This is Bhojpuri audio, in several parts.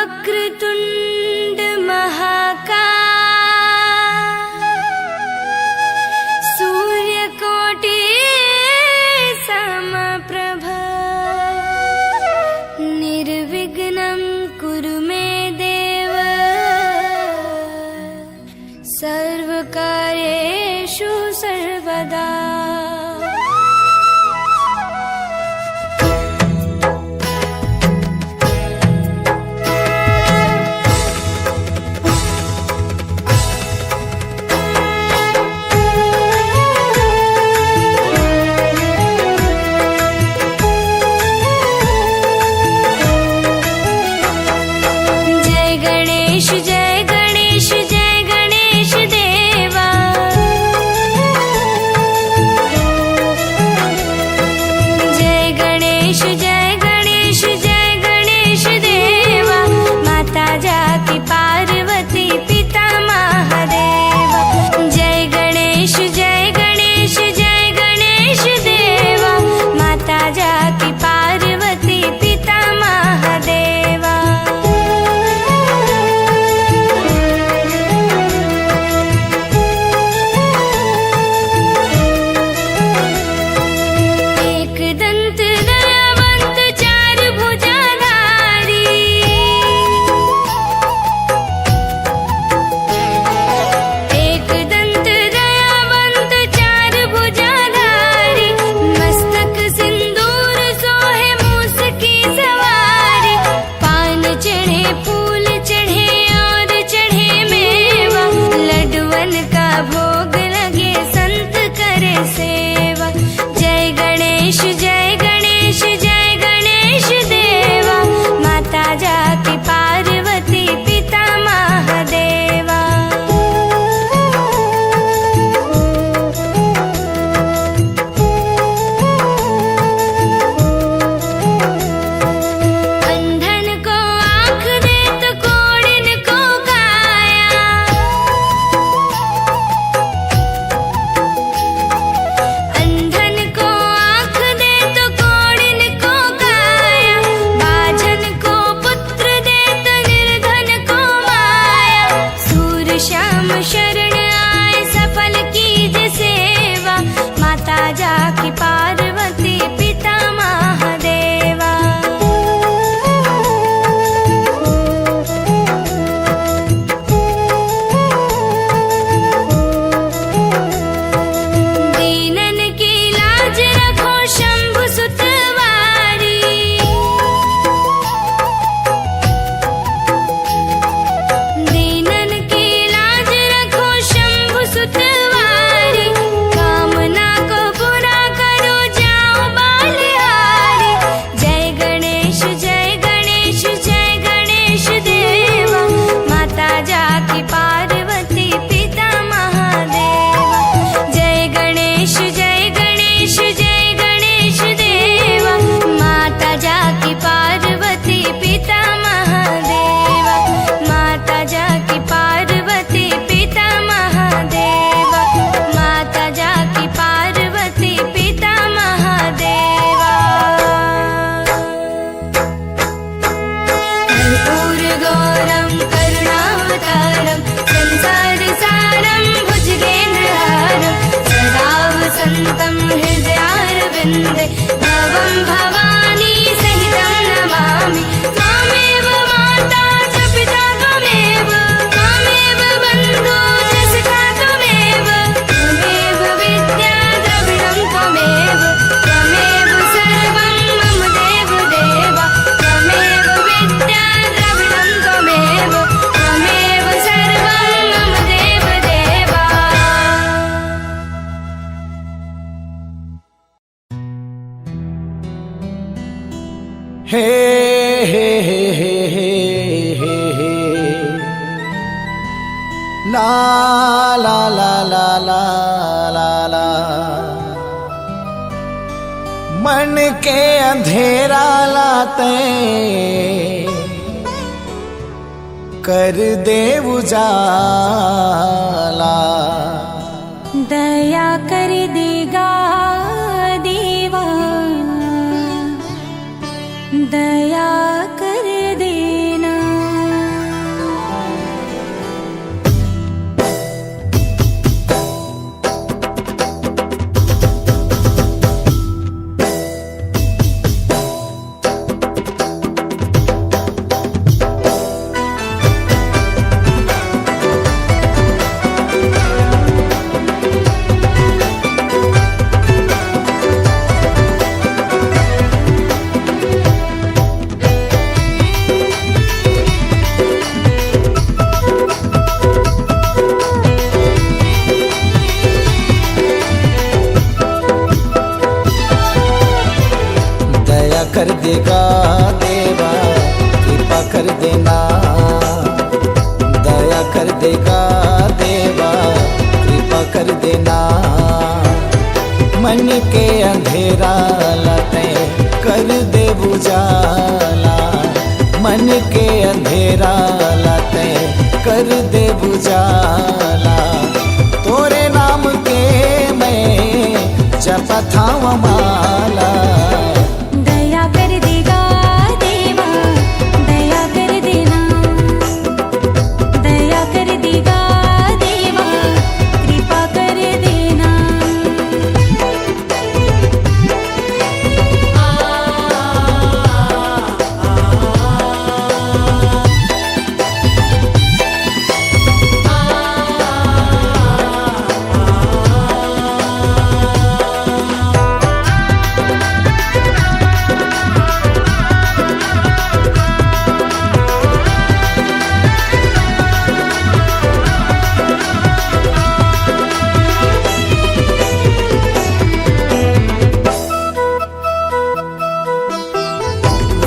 वक्रतुंड महाकाय सूर्यकोटि समप्रभ निर्विघ्नं कुरु मे देव सर्वकार्येषु सर्वदा। भवं भवानी सहितं नमामि त्वमेव माता च पिता त्वमेव त्वमेव बन्धु च सखा त्वमेव त्वमेव विद्या द्रविणं त्वमेव त्वमेव सर्वं मम देव देव त्वमेव विद्या द्रविणं त्वमेव त्वमेव सर्वं मम देव देवा। हे हे हे हे हे हे हे ला ला ला ला ला ला ला मन के अंधेरा लाते कर दे उजाला दया कर देगा देवा दया कर देना। देगा देवा कृपा कर देना, दया कर देगा देवा कृपा कर देना। मन के अंधेरा लाते कर दे बुझाला, मन के अंधेरा लाते कर दे बुझाला। तोरे नाम के मैं जपत हूँ माला। दया कर देगा देवा दया कर देना, दया कर देगा देवा कृपा कर देना।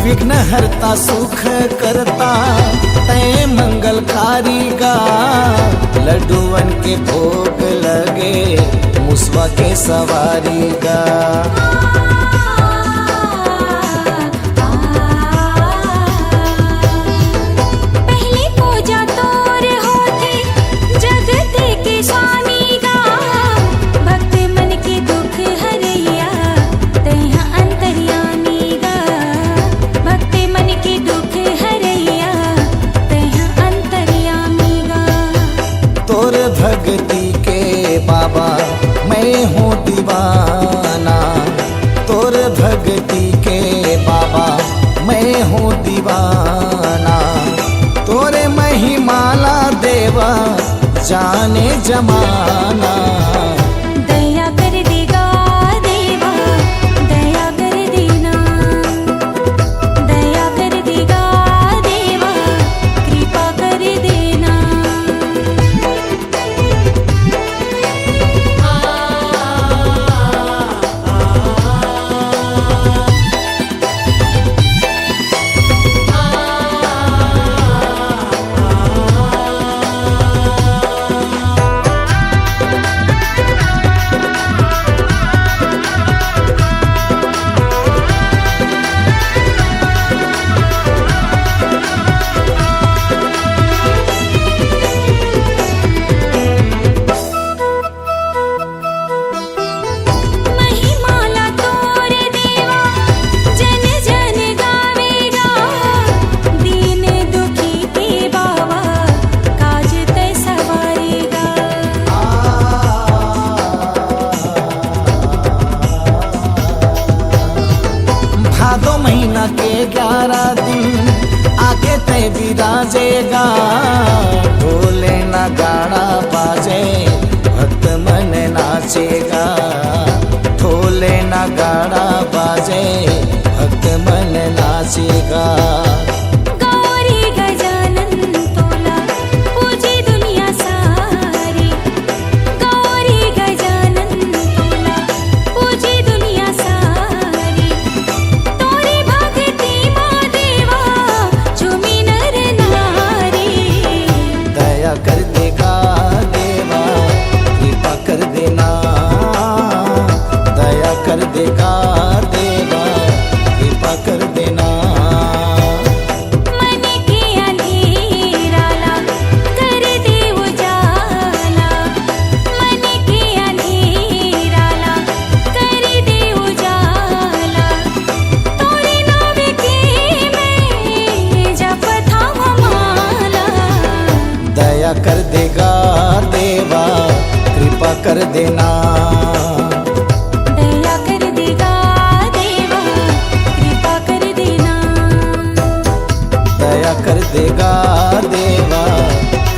विघ्न हरता सुख करता तय मंगलकारी गा। लड्डूवन के भोग लगे मुसवा के सवारी गा। पहली पूजा तोर होती जगत के स्वामी गा। भक्त मन के दुख हरैया तैहा अंतर्यामी गा। भक्त मन के दुख हरैया तैहा अंतर्यामी गा। तोर भक्ति के बाबा मैं हूँ दीवाना, तोर भक्ति के बाबा मैं हूँ दीवाना। तोरे महिमाला देवा जाने जमाना। दया कर देगा देवा दया कर देना, दया कर देगा देवा कृपा कर देना। महिमाला तोर देवा जन जन गावेगा। दीन दुखी के बाबा काज तै सवारेगा। भादो महीना के 11 दिन आके तय विराजेगा। ढोले नगाड़ा बाजे भक्त मन नाचेगा। ढोले नगाड़ा बाजे भक्त मन नाचेगा। गौरी गजानन तोला पूजी दुनिया सारी। गौरी गजानन तोला पूजी दुनिया सारी। तोरी भक्ति माँ देवा झूमी नर नारी। दया कर देगा देवा कृपा कर देना, दया कर देगा देवा कृपा कर देना। मन के अंधेरा ला कर दे उजाला। मन के अंधेरा ला कर दे उजाला। तोरे नाम के मैं जपत हूँ माला। दया कर देगा देवा कृपा कर देना, दया कर देगा देवा कृपा कर देना। दया कर देगा देवा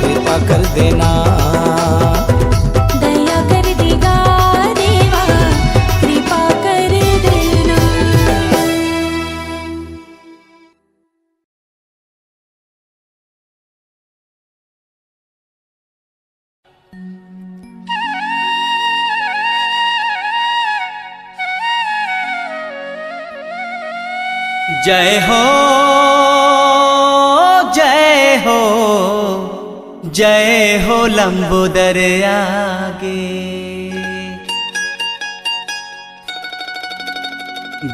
कृपा कर देना। दया कर देगा देवा कृपा कर देना। जय हो जय हो जय हो लंबोदर आगे।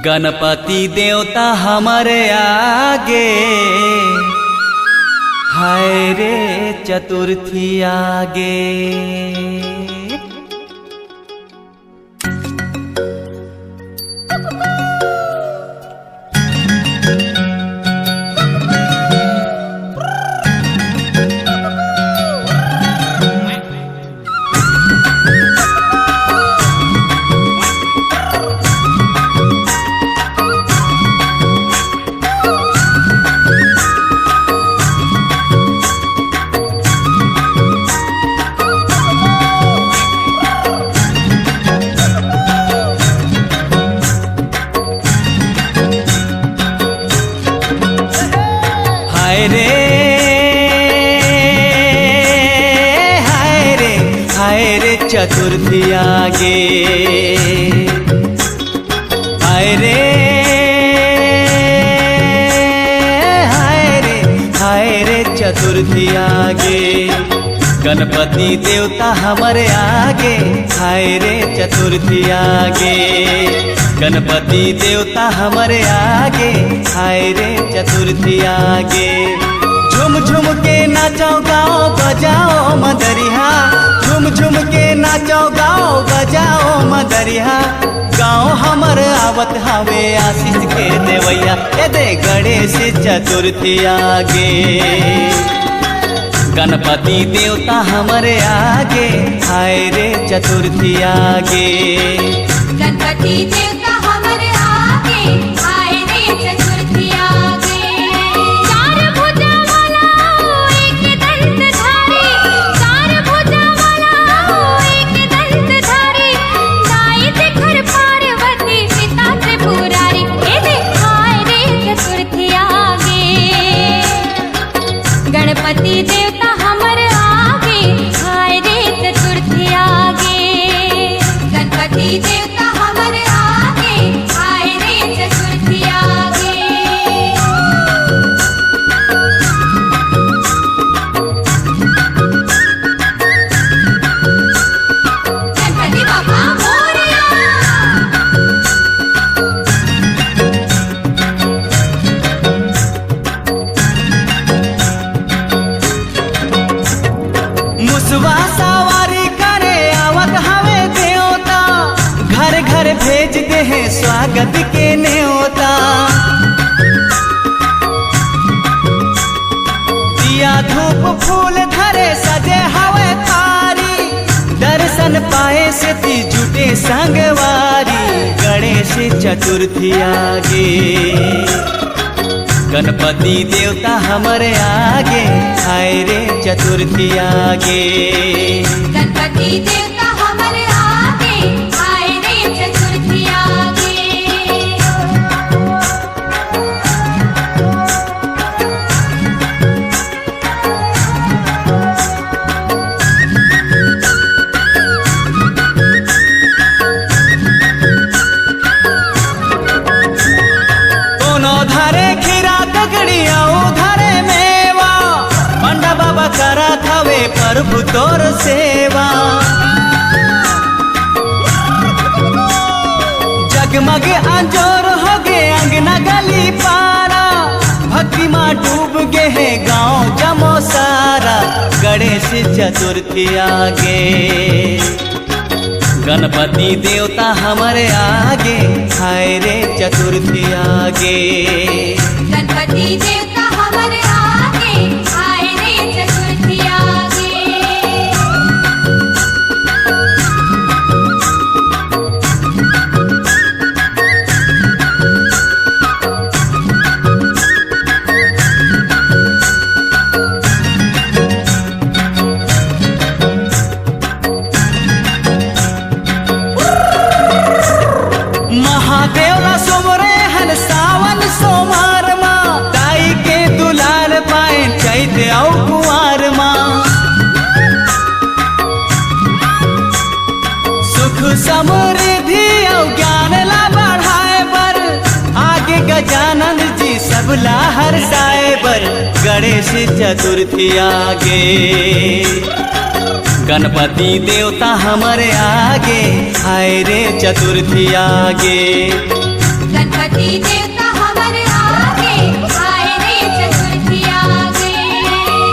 गणपति देवता हमारे आगे, हाय रे चतुर्थी आगे। हाय रे हाय रे हाय रे चतुर्थी आगे। हाय रे हाय रे हाय रे चतुर्थी आगे। गणपति देवता हमारे आगे, हाय रे चतुर्थी आगे। गणपति देवता हमारे आगे, हाय रे चतुर्थी आगे। झुम झुम के नाचो गाओ बजाओ मदरिया, झुम झुम के नाचो गाओ बजाओ मदरिया। गाँव हमर आवत हवे आशीष के देवैया, ए दे गणेश चतुर्थी आगे। गणपति देवता हमारे आगे, हाय रे चतुर्थी आगे। गणपति देवता हमारे आगे, हाय रे चतुर्थी आगे। चार भुजा वाला एक दंतधारी, चार भुजा वाला एक दंतधारी। दाई शिखर पार्वती पिता त्रिपुरारी, ए दे हाय रे चतुर्थी आगे। गणपति देवता हमारे आगे, हाय रे चतुर्थी आगे। गणपति देवता हमारे आगे, हाय रे चतुर्थी आगे। गणपति बाबा मोरया। मुसवा सवारी करे आवत हवे देवता, घर घर भेज दे है स्वागत के न्योता। दिया धूप फूल धरे सजे हवे थारी, दर्शन पाए से ती जुटे संगवारी। गणेश चतुर्थी आगे। गणपति देवता हमारे आगे, हाय रे चतुर्थी आगे। गणपति देवता हमारे आगे, हाय रे चतुर्थी आगे। दोनों धारे खीरा ककड़िया उधारे मेवा, पंडा बाबा करा थावे प्रभु तोर सेवा। जगमग अंजोर हो गे अंगना गली पारा, भक्ति माँ डूब गे है गाँव जमो सारा। गणेश चतुर्थी आगे। गणपति देवता हमारे आगे, हाय रे चतुर्थी आगे। गणपति देवता हमारे आगे, हाय रे चतुर्थी आगे। महादेवला सोमरे हन सावन सोमार मा, ताई सबला हर साइबर गणेश चतुर्थी आगे गणपति देवता हमारे आगे आए रे चतुर्थी आगे गणपति देवता हमारे आगे आए रे चतुर्थी आगे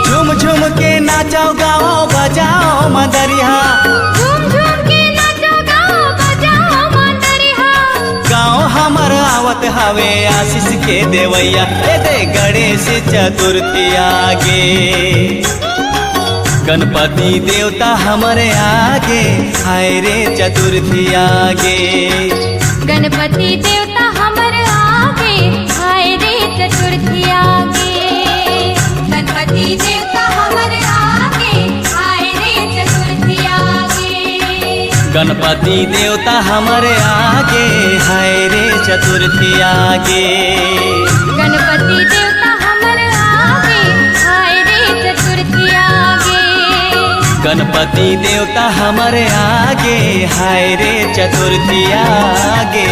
झूम झूम के नाचो गाओ बजाओ मदरिया झूम झूम के नाचो गाओ बजाओ मंदरिया गाओ हमार आवत हवे आशीष के देवैया दे गणेश चतुर्थी आगे गणपति देवता हमारे आगे आए रे चतुर्थी आगे गणपति देवता हमारे आगे आए रे चतुर्थी आगे गणपति देवता हमारे आगे आए रे चतुर्थी आगे गणपति देवता हमारे आगे आए रे चतुर्थी आगे गणपति देवता हमारे आगे आए रे चतुर्थी आगे गणपति देवता हमारे आगे हाय रे चतुर्थी आगे।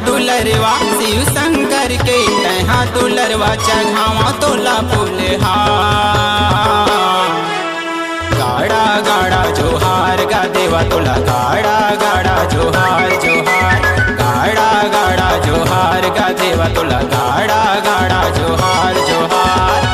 दुलरवा शिव शंकर के तहा दुलरवा चढ़ावा तोला फूलहा गाड़ा गाड़ा जोहार गा देवा तोला गाड़ा गाड़ा जोहार जोहार गाड़ा गाड़ा जोहार गा देवा तोला गाड़ा गाड़ा जोहार जोहार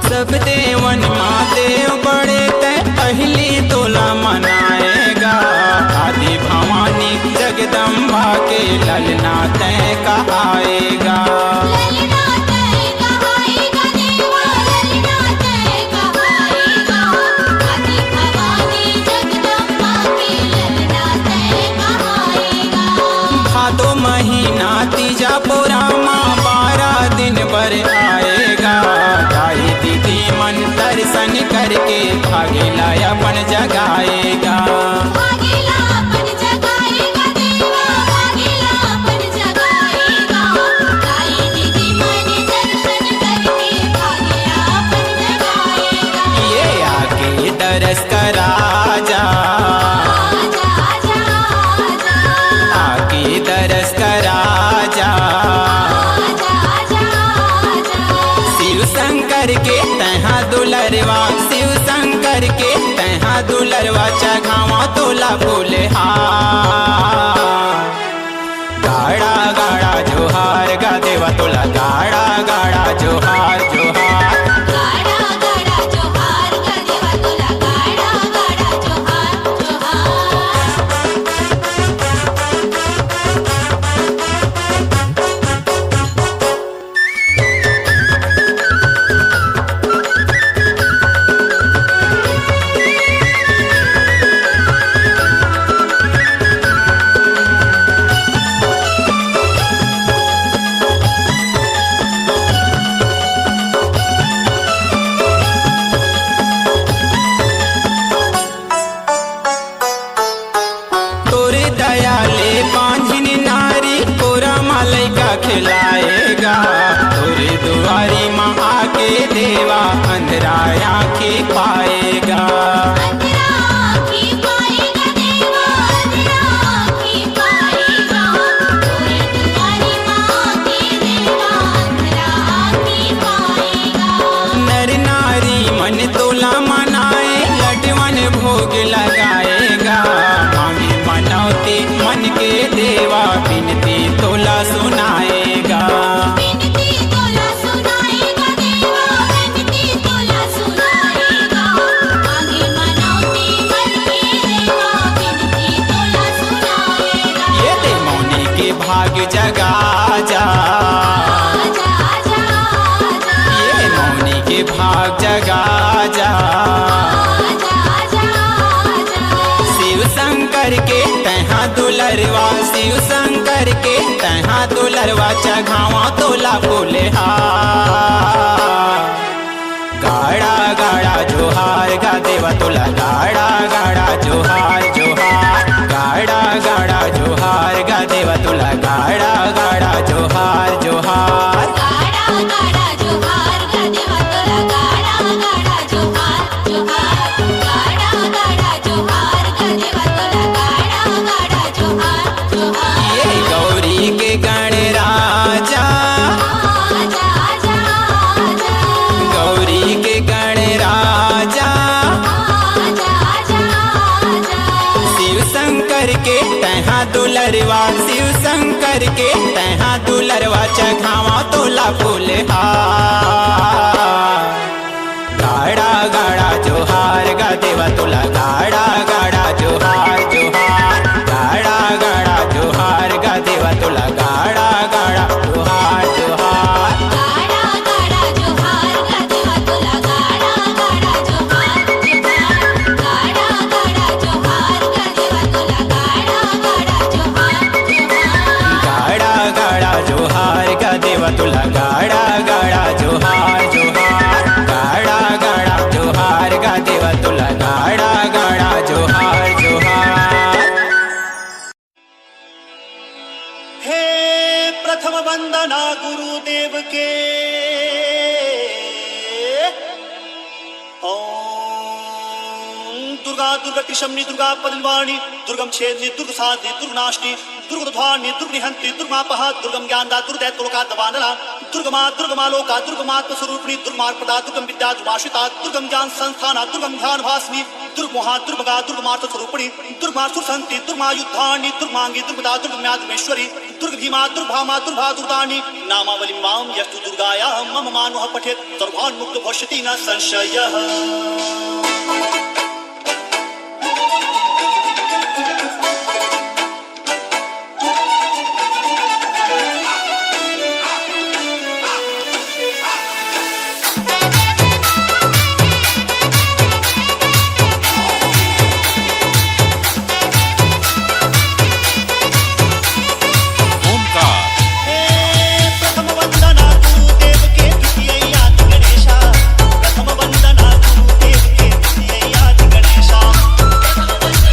सब देवन महादेव बड़े तय पहली तोला मनाएगा आदि भवानी जगदम्बा के ललना तय कहाएगा भादो महीना तीजा पोरामा 12 दिन पर आएगा गाई दीदी मन दर्शन करके भागेला अपन जगाएगा ये आके दरस करा जा आके दरस करा जा शिव शंकर के तहा दुलरवा शिव शंकर के तहा दुलरवा चघावा तोला फूलहा गाड़ा गाड़ा जोहार गा देवा तोला गाड़ा गाड़ा जोहार जोहार अंधरा आँखें पाएगा। अंधरा आँखें पाएगा देवा, अंधरा आँखें पाएगा। तोरे दुआरे माँ के देवा, अंधरा आँखें पाएगा। नर नारी मन तोला मनाए, लड्डवन भोग लगाएगा। मांगे मनौती मन के देवा, बिनती तोला सुनाएगा। बिनती तोला सुनाएगा देवा, बिनती तोला सुनाएगा। मांगे मनौती मन के देवा, बिनती तोला सुनाएगा। ये दे मौनी के भाग जगा जा, आजा आजा आजा, ये मौनी के भाग जगा जा। आजा आजा आजा। शिव शंकर के तहा दुलरवा, शिव शंकर के तहा दुलरवा, चघावा तोला फूलहार। गाड़ा गाड़ा जोहार गा देवा तोला, गाड़ा गाड़ा जोहार जोहार। गाड़ा गाड़ा जोहार गा देवा तोला, गाड़ा गाड़ा जोहार जोहार। गाड़ा गाड़ा जोहार गा देवा तोला, गाड़ा गाड़ा जोहार जोहार। गाड़ा गाड़ा जोहार गा देवा तोला, गाड़ा गाड़ा जोहार जोहार। ये गौरी के गण राजा, आजा आजा आजा, गौरी के गण राजा। आजा आजा आजा। शिव शंकर के तहा दुलरवा, शिव शंकर के तहा दुलरवा, चघावा तोला फूलहार। गाड़ा गाड़ा जोहार गा देवा तोला, गाड़ा गाड़ा जोहार जोहार। गाड़ा गाड़ा जोहार गा देवा तोला, गाड़ा गाड़ा जोहार जोहार। गाड़ा गाड़ा जोहार गा देवा तोला, गाड़ा गाड़ा जोहार जोहार। गाड़ा गाड़ा जोहार गा देवा तोला, गाड़ा गाड़ा जोहार जोहार। गाड़ा गाड़ा जोहार गा देवा तोला, गाड़ा गाड़ा जोहार जोहार। गाड़ा गाड़ा जोहार गा देवा तोला, गाड़ा गाड़ा जोहार जोहार। हे प्रथम वंदना गुरुदेव के। ओम दुर्गा दुर्गा कृशमनी दुर्गा पद्मवाणी, दुर्गम छेदनी दुर्ग साधनी दुर्गनाशनी, दुर्गध्वानी दुर्गनिहंत्री दुर्गमापह, दुर्गम ज्ञानदा दुर्दैत्योलोका दवानला, दुर्गमा दुर्गमालोका दुर्गमात्मस्वरूपिणी, दुर्गमार्पदा दुर्गम विद्या दुर्गाश्रिता, दुर्गम ज्ञान संस्थाना, दुर्गम ध्यान भासनी, दुर्गमोहा दुर्गगा दुर्गमार्थ स्वरूपिणी, दुर्गमासुर संति दुर्गमायुद्धानी, दुर्गमांगी दुर्गदा दुर्गम्याद्मेश्वरी, दुर्ग भीमा दुर्भामा दुर्भा दुर्गानी। नामावली मां यस्तु दुर्गाया मम मानुः पठेत्, सर्वान्मुक्त भविष्यति न संशयः। प्रथम वंदना गुरुदेव के, द्वितीय याद गणेशा। प्रथम वंदना गुरुदेव के, द्वितीय याद गणेशा। प्रथम वंदना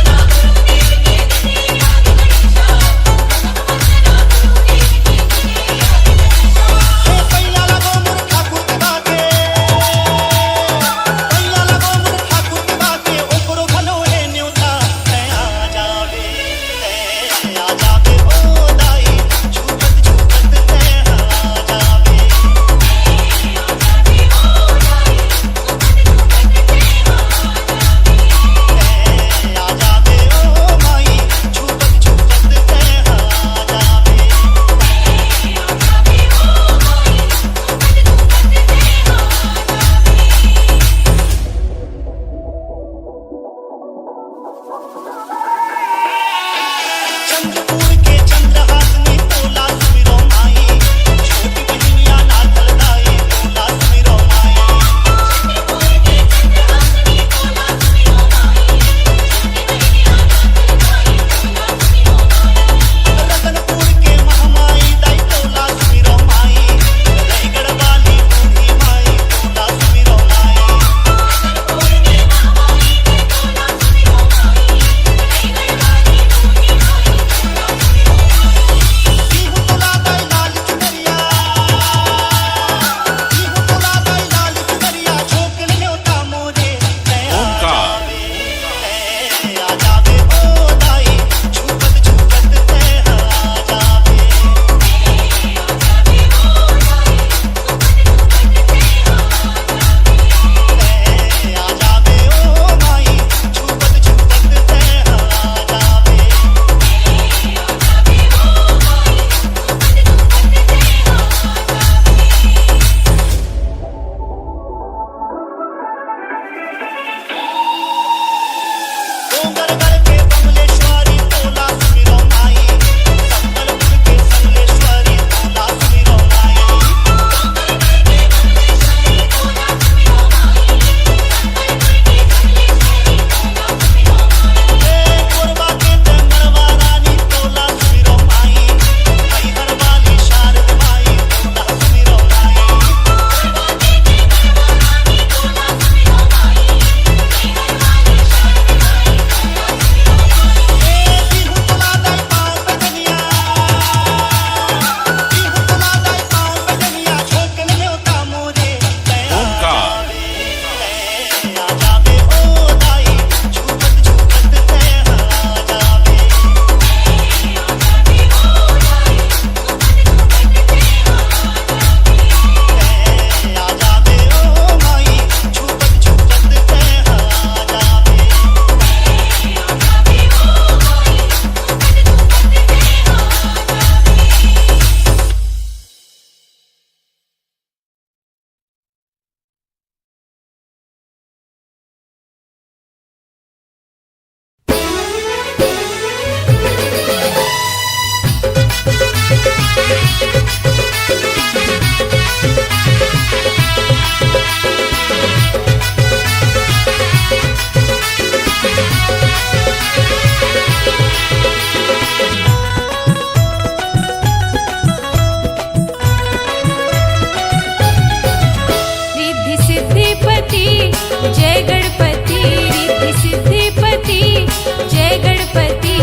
जय गणपति।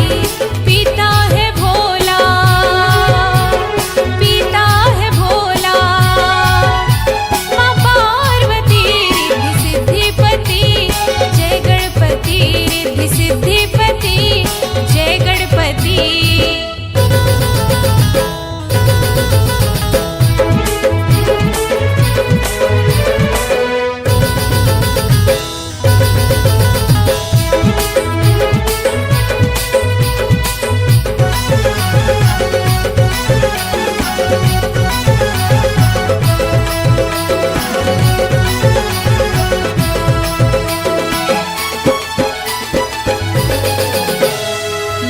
पिता है भोला, पिता है भोला, माँ पार्वती रिद्धि सिद्धिपति। जय गणपति रिद्धि सिद्धिपति, जय गणपति।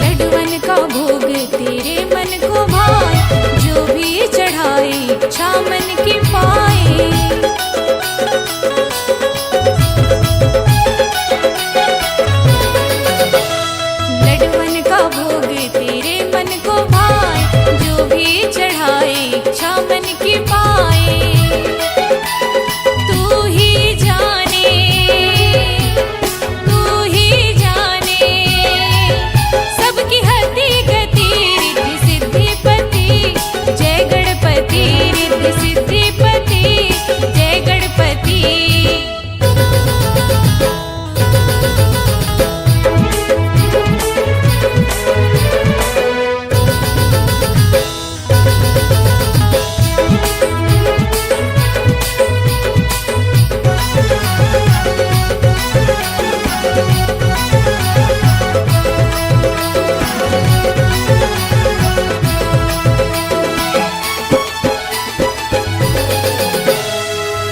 लड्डुअन का भोग तेरे मन को भाए, जो भी चढ़ाए इच्छा मन की पाए। लड्डुअन का भोग तेरे मन को भाए, जो भी चढ़ाए इच्छा मन की पाए। तू ही जाने, तू ही जाने सबकी हति गति रिद्धि सिद्धिपति। जय गणपति रिद्धि सिद्धिपति, जय गणपति।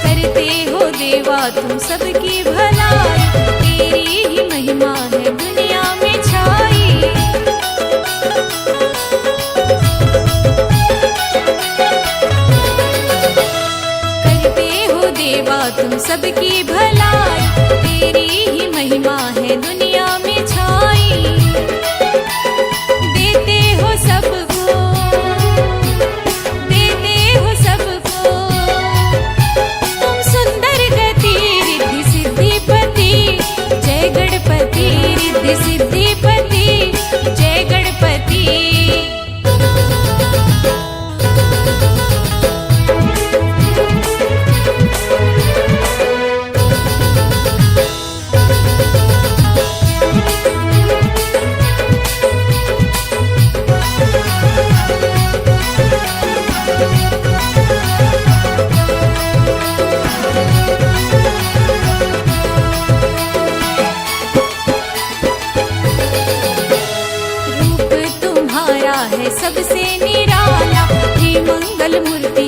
करते हो देवा तुम सबकी भलाई, तेरी ही महिमा है दुनिया में छाई। करते हो देवा तुम सबकी भलाई, तेरी ही महिमा है दुनिया में छाई। देते हो सबको, देते हो सबको तुम सुंदर गति रिद्धि सिद्धिपति। जय गणपति रिद्धि सिद्धिपति, जय गणपति। रूप तुम्हारा है सबसे निराला, हे मंगल मूर्ति